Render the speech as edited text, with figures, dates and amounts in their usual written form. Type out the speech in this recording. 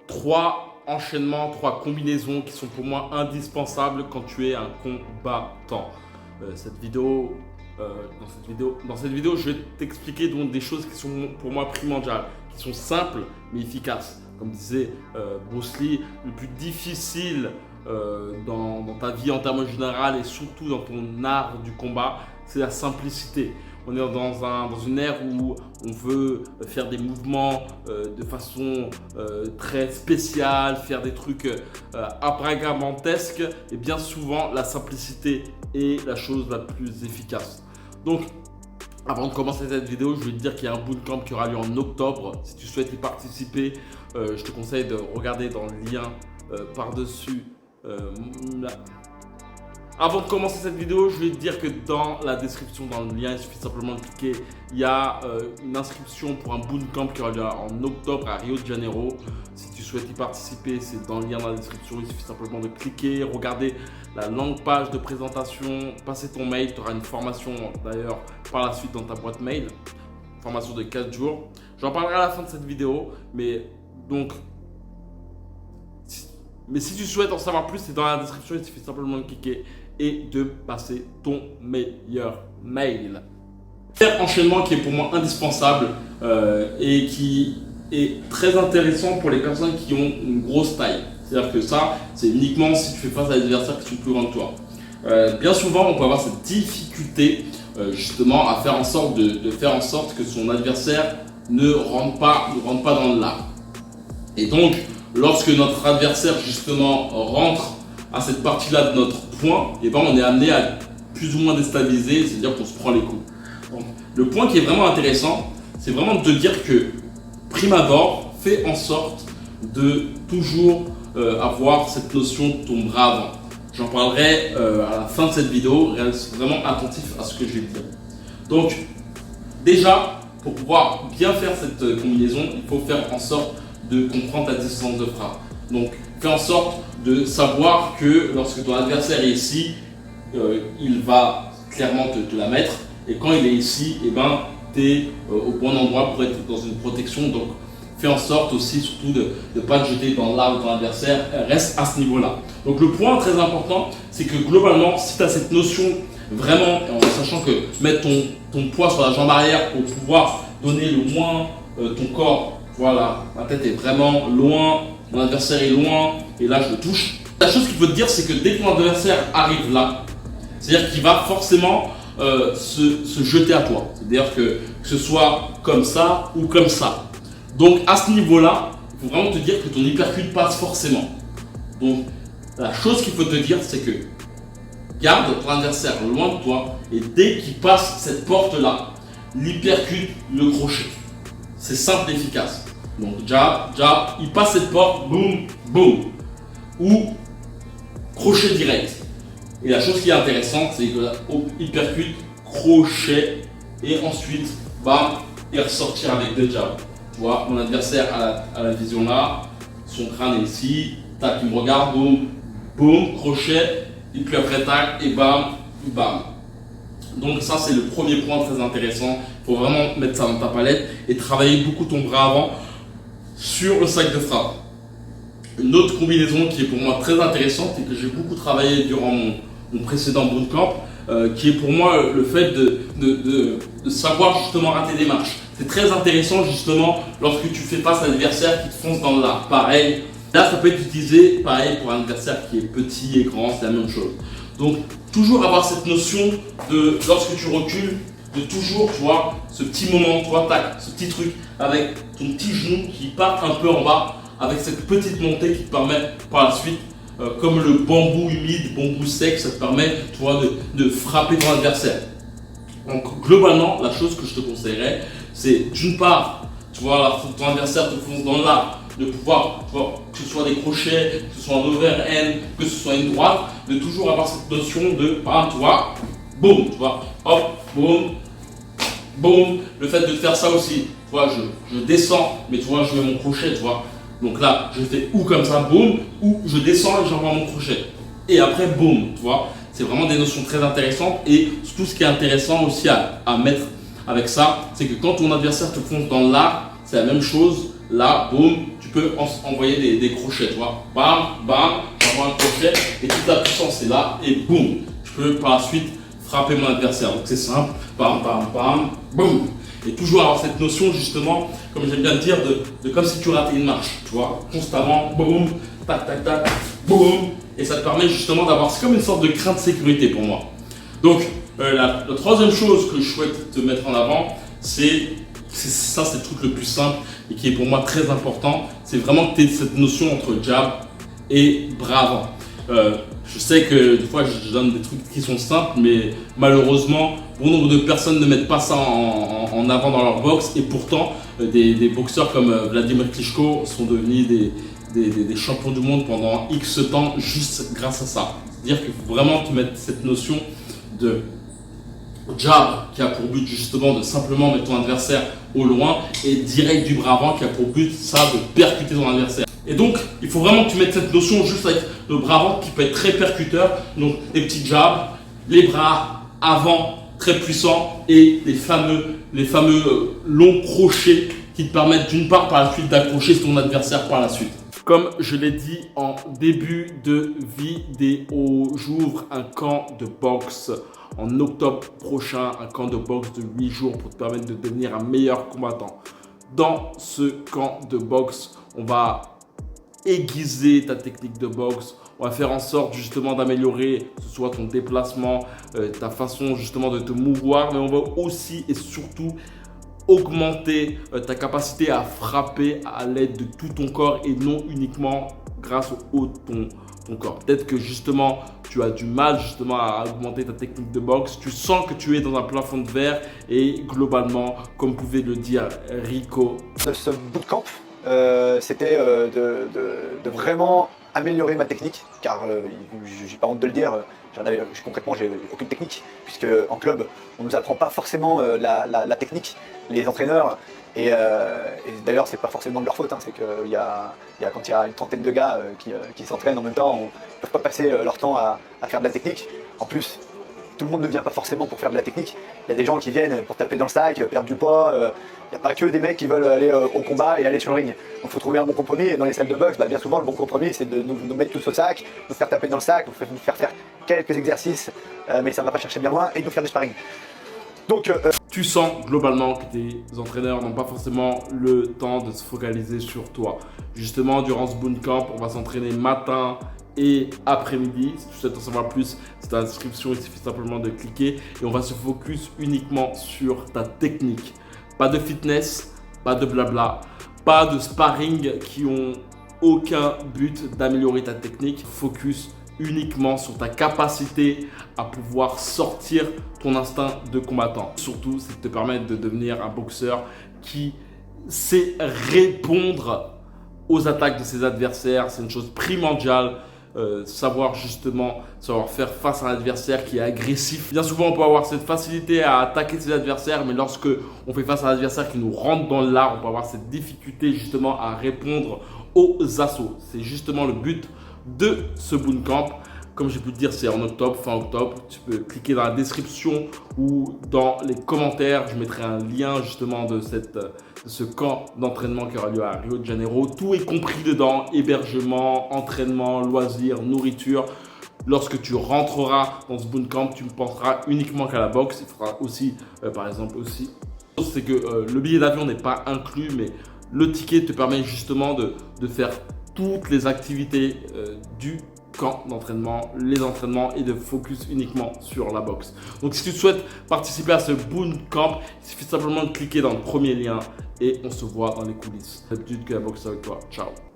trois enchaînements, trois combinaisons qui sont pour moi indispensables quand tu es un combattant. Dans cette vidéo, je vais t'expliquer donc des choses qui sont pour moi primordiales, qui sont simples mais efficaces. Comme disait Bruce Lee, le plus difficile dans ta vie en termes généraux et surtout dans ton art du combat, c'est la simplicité. On est dans une ère où on veut faire des mouvements de façon très spéciale, faire des trucs abracadabrantesques, et bien souvent la simplicité est la chose la plus efficace. Donc, avant de commencer cette vidéo, je vais te dire qu'il y a un bootcamp qui aura lieu en octobre. Si tu souhaites y participer, je te conseille de regarder dans le lien par-dessus. Avant de commencer cette vidéo, je vais te dire que dans la description, dans le lien, il suffit simplement de cliquer. Il y a une inscription pour un bootcamp qui aura lieu en octobre à Rio de Janeiro. Si tu souhaites y participer, c'est dans le lien dans la description. Il suffit simplement de cliquer, regarder la longue page de présentation, passer ton mail. Tu auras une formation d'ailleurs par la suite dans ta boîte mail. Formation de 4 jours. J'en parlerai à la fin de cette vidéo. Mais si tu souhaites en savoir plus, c'est dans la description. Il suffit simplement de cliquer et de passer ton meilleur mail. Premier enchaînement qui est pour moi indispensable et qui est très intéressant pour les personnes qui ont une grosse taille. C'est-à-dire que ça, c'est uniquement si tu fais face à des adversaires qui sont plus grands que toi. Bien souvent, on peut avoir cette difficulté justement à faire en sorte de faire en sorte que son adversaire ne rentre pas dans le lard. Et donc, lorsque notre adversaire justement rentre à cette partie-là de notre point, et ben on est amené à plus ou moins déstabiliser, c'est-à-dire qu'on se prend les coups. Donc, le point qui est vraiment intéressant, c'est vraiment de te dire que, prime abord, fais en sorte de toujours avoir cette notion de ton bras avant. J'en parlerai à la fin de cette vidéo, reste vraiment attentif à ce que je vais te dire. Donc, déjà, pour pouvoir bien faire cette combinaison, il faut faire en sorte de comprendre ta distance de frappe. Donc, fais en sorte de savoir que lorsque ton adversaire est ici, il va clairement te la mettre. Et quand il est ici, eh ben, tu es au bon endroit pour être dans une protection. Donc, fais en sorte aussi, surtout de ne pas te jeter dans l'arbre de ton adversaire. Reste à ce niveau-là. Donc, le point très important, c'est que globalement, si tu as cette notion vraiment, en sachant que mettre ton poids sur la jambe arrière pour pouvoir donner le moins ton corps, voilà, ma tête est vraiment loin, mon adversaire est loin, et là je le touche. La chose qu'il faut te dire, c'est que dès que ton adversaire arrive là, c'est-à-dire qu'il va forcément se jeter à toi. C'est-à-dire que ce soit comme ça ou comme ça. Donc à ce niveau-là, il faut vraiment te dire que ton hypercute passe forcément. Donc la chose qu'il faut te dire, c'est que garde ton adversaire loin de toi, et dès qu'il passe cette porte-là, l'hypercute, le crochet. C'est simple et efficace. Donc jab, il passe cette porte, boum, boum. Ou crochet direct. Et la chose qui est intéressante, c'est que hypercute, crochet, et ensuite, bam, et ressortir avec deux jabs. Tu vois, mon adversaire a la vision là, son crâne est ici, tac, il me regarde, boum, boum, crochet, et puis après tac, et bam, bam. Donc ça, c'est le premier point très intéressant. Il faut vraiment mettre ça dans ta palette et travailler beaucoup ton bras avant sur le sac de frappe. Une autre combinaison qui est pour moi très intéressante et que j'ai beaucoup travaillé durant mon précédent bootcamp, qui est pour moi le fait de savoir justement rater des marches. C'est très intéressant justement lorsque tu fais face à un adversaire qui te fonce dans le lard. Pareil, là ça peut être utilisé pareil pour un adversaire qui est petit et grand, c'est la même chose. Donc toujours avoir cette notion de, lorsque tu recules, de toujours, tu vois, ce petit moment, tu vois, tac, ce petit truc avec ton petit genou qui part un peu en bas, avec cette petite montée qui te permet par la suite, comme le bambou humide, bambou sec, ça te permet, tu vois, de frapper ton adversaire. Donc globalement, la chose que je te conseillerais, c'est d'une part, tu vois, là, ton adversaire te fonce dans l'arbre, de pouvoir, tu vois, que ce soit des crochets, que ce soit un overhand, que ce soit une droite, de toujours avoir cette notion de, par exemple, tu vois, boum, tu vois, hop, boum, boum. Le fait de faire ça aussi, tu vois, je descends, mais tu vois, je mets mon crochet, tu vois. Donc là, je fais ou comme ça, boum, ou je descends et j'envoie mon crochet. Et après, boum, tu vois. C'est vraiment des notions très intéressantes. Et tout ce qui est intéressant aussi à mettre avec ça, c'est que quand ton adversaire te fonce dans l'art, c'est la même chose. Là, boum, tu peux envoyer des crochets, tu vois. Bam, bam, j'envoie un crochet et toute la puissance est là et boum, je peux par la suite frapper mon adversaire. Donc c'est simple, bam, bam, bam, boum. Et toujours avoir cette notion justement, comme j'aime bien dire, de comme si tu ratais une marche, tu vois, constamment, boum, tac, tac, tac, boum. Et ça te permet justement d'avoir, c'est comme une sorte de crainte de sécurité pour moi. Donc la troisième chose que je souhaite te mettre en avant, c'est le truc le plus simple et qui est pour moi très important, c'est vraiment que tu aies cette notion entre jab et bras avant. Je sais que des fois je donne des trucs qui sont simples, mais malheureusement, bon nombre de personnes ne mettent pas ça en avant dans leur boxe et pourtant des boxeurs comme Vladimir Klitschko sont devenus des champions du monde pendant X temps juste grâce à ça. C'est-à-dire qu'il faut vraiment te mettre cette notion de jab qui a pour but justement de simplement mettre ton adversaire au loin et direct du bras avant qui a pour but ça de percuter ton adversaire. Et donc il faut vraiment que tu mettes cette notion juste avec le bras avant qui peut être très percuteur, donc des petits jabs, les bras avant très puissants et les fameux longs crochets qui te permettent d'une part par la suite d'accrocher ton adversaire par la suite. Comme je l'ai dit en début de vidéo, j'ouvre un camp de boxe en octobre prochain, un camp de boxe de 8 jours pour te permettre de devenir un meilleur combattant. Dans ce camp de boxe, on va aiguiser ta technique de boxe, on va faire en sorte justement d'améliorer que ce soit ton déplacement, ta façon justement de te mouvoir, mais on va aussi et surtout augmenter ta capacité à frapper à l'aide de tout ton corps et non uniquement grâce au haut de ton corps. Peut-être que justement tu as du mal justement à augmenter ta technique de boxe, tu sens que tu es dans un plafond de verre et globalement, comme pouvait le dire Rico. Ce bootcamp, c'était de vraiment améliorer ma technique, car j'ai pas honte de le dire, concrètement j'ai aucune technique, puisque en club on nous apprend pas forcément la technique, les entraîneurs, et d'ailleurs c'est pas forcément de leur faute, hein, c'est que quand il y a une trentaine de gars qui s'entraînent en même temps, ils ne peuvent pas passer leur temps à faire de la technique. En plus, tout le monde ne vient pas forcément pour faire de la technique, il y a des gens qui viennent pour taper dans le sac, perdre du poids, il n'y a pas que des mecs qui veulent aller au combat et aller sur le ring. Donc il faut trouver un bon compromis, et dans les salles de boxe, bien souvent le bon compromis c'est de nous mettre tous au sac, nous faire taper dans le sac, nous faire faire quelques exercices, mais ça ne va pas chercher bien loin, et nous faire du sparring. Donc tu sens globalement que tes entraîneurs n'ont pas forcément le temps de se focaliser sur toi. Justement, durant ce bootcamp, on va s'entraîner matin et après-midi. Si tu souhaites en savoir plus, c'est dans la description, il suffit simplement de cliquer et on va se focus uniquement sur ta technique. Pas de fitness, pas de blabla, pas de sparring qui ont aucun but d'améliorer ta technique. Focus uniquement sur ta capacité à pouvoir sortir ton instinct de combattant. Surtout, c'est de te permettre de devenir un boxeur qui sait répondre aux attaques de ses adversaires. C'est une chose primordiale. Savoir faire face à un adversaire qui est agressif. Bien souvent, on peut avoir cette facilité à attaquer ses adversaires, mais lorsque on fait face à un adversaire qui nous rentre dans l'art, on peut avoir cette difficulté justement à répondre aux assauts. C'est justement le but de ce bootcamp. Comme j'ai pu te dire, c'est en octobre, fin octobre. Tu peux cliquer dans la description ou dans les commentaires. Je mettrai un lien justement de ce camp d'entraînement qui aura lieu à Rio de Janeiro. Tout est compris dedans, hébergement, entraînement, loisirs, nourriture. Lorsque tu rentreras dans ce bootcamp, tu ne penseras uniquement qu'à la boxe. Il faudra aussi, par exemple, c'est que le billet d'avion n'est pas inclus, mais le ticket te permet justement de faire toutes les activités du camp d'entraînement, les entraînements et de focus uniquement sur la boxe. Donc si tu souhaites participer à ce bootcamp, il suffit simplement de cliquer dans le premier lien et on se voit dans les coulisses. D'habitude que la boxe avec toi. Ciao.